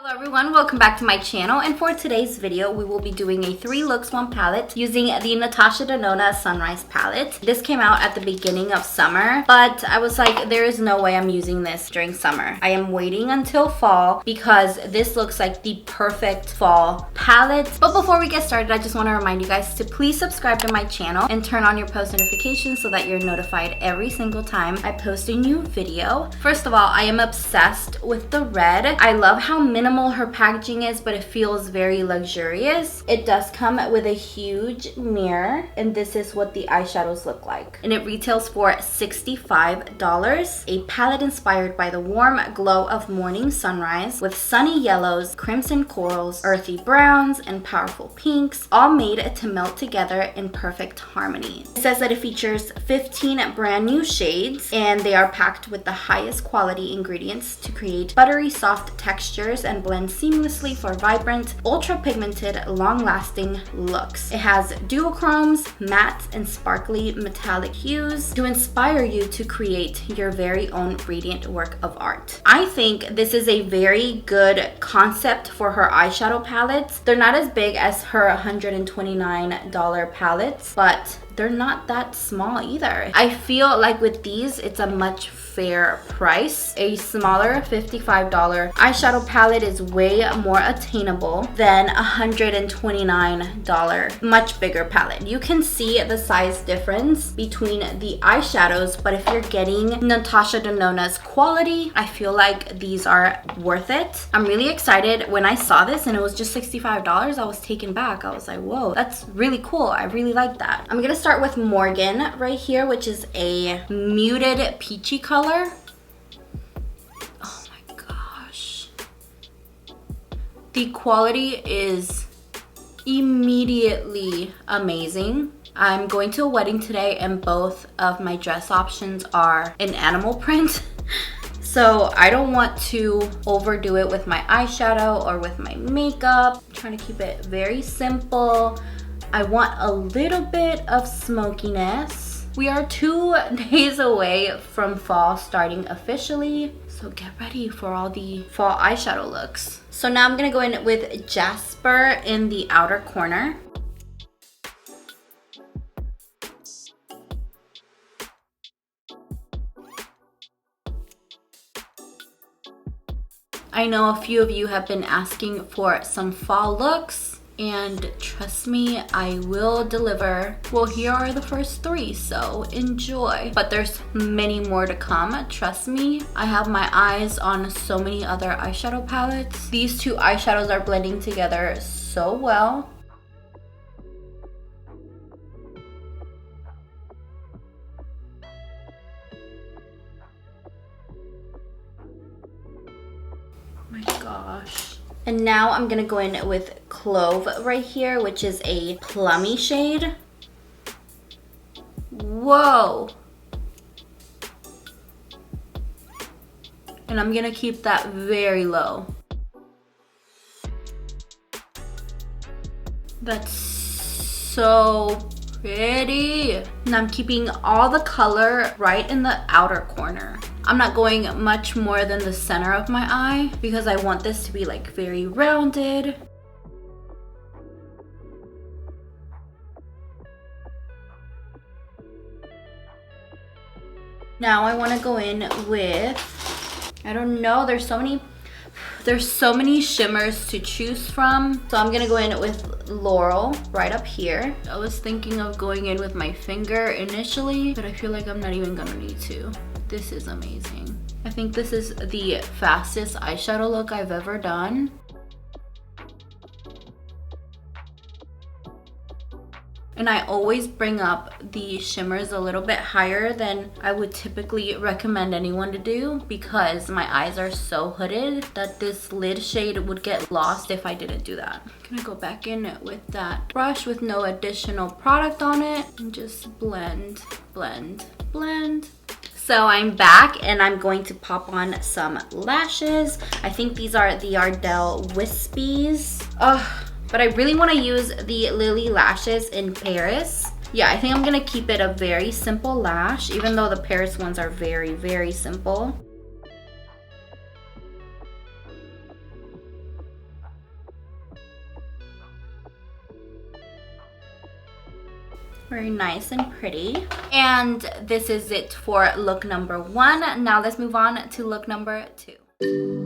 Hello everyone, welcome back to my channel, and for today's video we will be doing a 3 looks 1 palette using the Natasha Denona Sunrise palette. This came out at the beginning of summer, but I was like, there is no way I'm using this during summer. I am waiting until fall because this looks like the perfect fall palette. But before we get started, I just want to remind you guys to please subscribe to my channel and turn on your post notifications so that you're notified every single time I post a new video. First of all, I am obsessed with the red. I love how minimal her packaging is, but it feels very luxurious. It does come with a huge mirror, and this is what the eyeshadows look like. And it retails for $65. A palette inspired by the warm glow of morning sunrise with sunny yellows, crimson corals, earthy browns, and powerful pinks, all made to melt together in perfect harmony. It says that it features 15 brand new shades, and they are packed with the highest quality ingredients to create buttery soft textures and blend seamlessly for vibrant, ultra pigmented, long-lasting looks. It has duochromes, matte, and sparkly metallic hues to inspire you to create your very own radiant work of art. I think this is a very good concept for her eyeshadow palettes. They're not as big as her $129 palettes, but they're not that small either. I feel like with these, it's a much fair price. A smaller $55 eyeshadow palette is way more attainable than $129 much bigger palette. You can see the size difference between the eyeshadows, but if you're getting Natasha Denona's quality, I feel like these are worth it. I'm really excited. When I saw this and it was just $65, I was taken back. I was like, whoa, that's really cool. I really like that. I'm gonna start with Morgan right here, which is a muted peachy color. Oh my gosh. The quality is immediately amazing. I'm going to a wedding today and both of my dress options are in animal print. So I don't want to overdo it with my eyeshadow or with my makeup. I'm trying to keep it very simple. I want a little bit of smokiness. We are 2 days away from fall starting officially, so get ready for all the fall eyeshadow looks. So now I'm gonna go in with Jasper in the outer corner. I know a few of you have been asking for some fall looks, and trust me, I will deliver. Well, here are the first 3, so enjoy. But there's many more to come, trust me. I have my eyes on so many other eyeshadow palettes. These 2 eyeshadows are blending together so well. Oh my gosh. And now I'm gonna go in with Clove right here, which is a plummy shade. Whoa. And I'm gonna keep that very low. That's so pretty. And I'm keeping all the color right in the outer corner. I'm not going much more than the center of my eye because I want this to be like very rounded. Now I want to go in with, I don't know, there's so many shimmers to choose from. So I'm gonna go in with Laurel right up here. I was thinking of going in with my finger initially, but I feel like I'm not even gonna need to. This is amazing. I think this is the fastest eyeshadow look I've ever done. And I always bring up the shimmers a little bit higher than I would typically recommend anyone to do because my eyes are so hooded that this lid shade would get lost if I didn't do that. I'm gonna go back in with that brush with no additional product on it and just blend, blend, blend. So I'm back and I'm going to pop on some lashes. I think these are the Ardell Wispies. But I really want to use the Lily lashes in Paris. Yeah, I think I'm gonna keep it a very simple lash, even though the Paris ones are very, very simple. Very nice and pretty. And this is it for look number 1. Now let's move on to look number 2.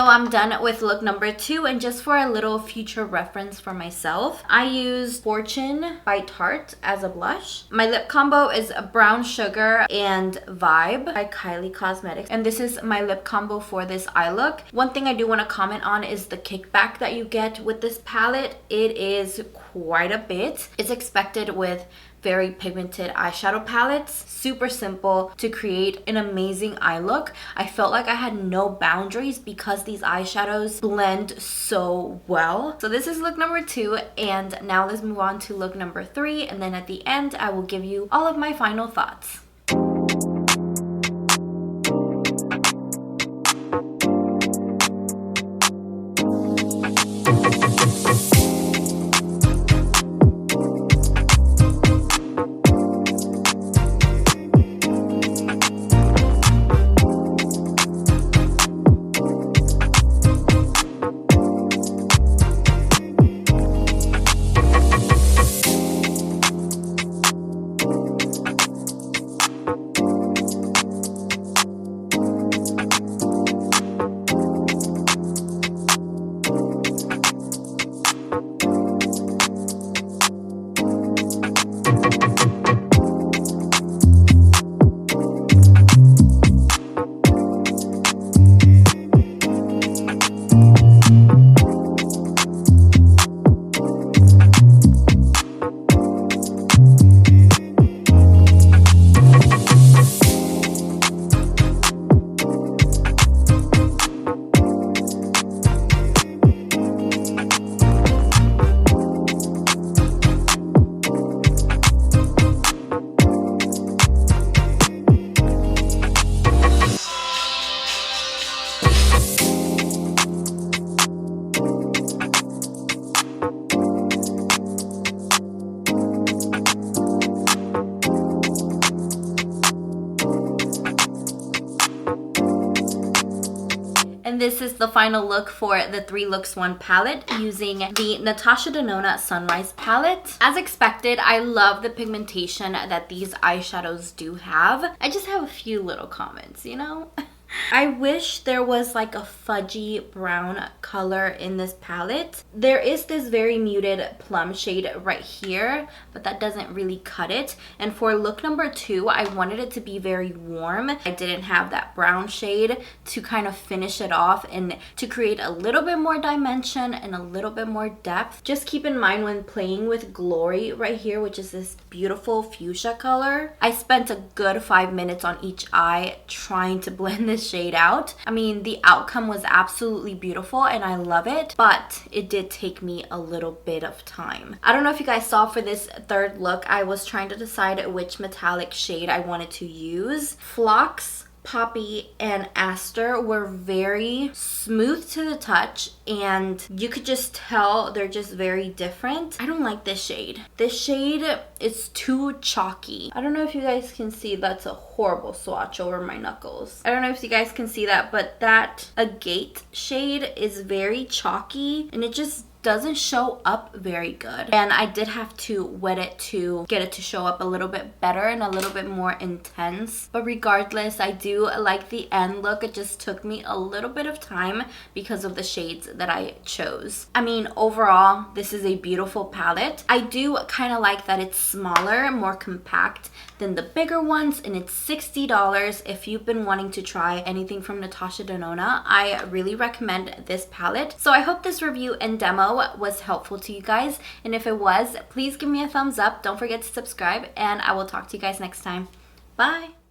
I'm done with look number 2, and just for a little future reference for myself, I used Fortune by Tarte as a blush. My lip combo is Brown Sugar and Vibe by Kylie Cosmetics, and this is my lip combo for this eye look. One thing I do want to comment on is the kickback that you get with this palette. It is quite a bit. It's expected with very pigmented eyeshadow palettes. Super simple to create an amazing eye look. I felt like I had no boundaries because these eyeshadows blend so well. So this is look number 2, and now let's move on to look number 3, and then at the end I will give you all of my final thoughts. And this is the final look for the 3 Looks 1 palette using the Natasha Denona Sunrise palette. As expected, I love the pigmentation that these eyeshadows do have. I just have a few little comments, you know? I wish there was like a fudgy brown color in this palette. There is this very muted plum shade right here, but that doesn't really cut it. And for look number 2, I wanted it to be very warm. I didn't have that brown shade to kind of finish it off and to create a little bit more dimension and a little bit more depth. Just keep in mind when playing with Glory right here, which is this beautiful fuchsia color, I spent a good 5 minutes on each eye trying to blend this shade out. I mean, the outcome was absolutely beautiful and I love it, but it did take me a little bit of time. I don't know if you guys saw for this 3rd look, I was trying to decide which metallic shade I wanted to use. Phlox Poppy and Aster were very smooth to the touch, and you could just tell they're just very different. I don't like this shade. This shade is too chalky. I don't know if you guys can see, that's a horrible swatch over my knuckles. I don't know if you guys can see that, but that agate shade is very chalky and it just doesn't show up very good. And I did have to wet it to get it to show up a little bit better and a little bit more intense. But regardless, I do like the end look. It just took me a little bit of time because of the shades that I chose. I mean, overall, this is a beautiful palette. I do kind of like that it's smaller, more compact than the bigger ones, and it's $60. If you've been wanting to try anything from Natasha Denona, I really recommend this palette. So I hope this review and demo was helpful to you guys, and if it was, please give me a thumbs up. Don't forget to subscribe, and I will talk to you guys next time. Bye!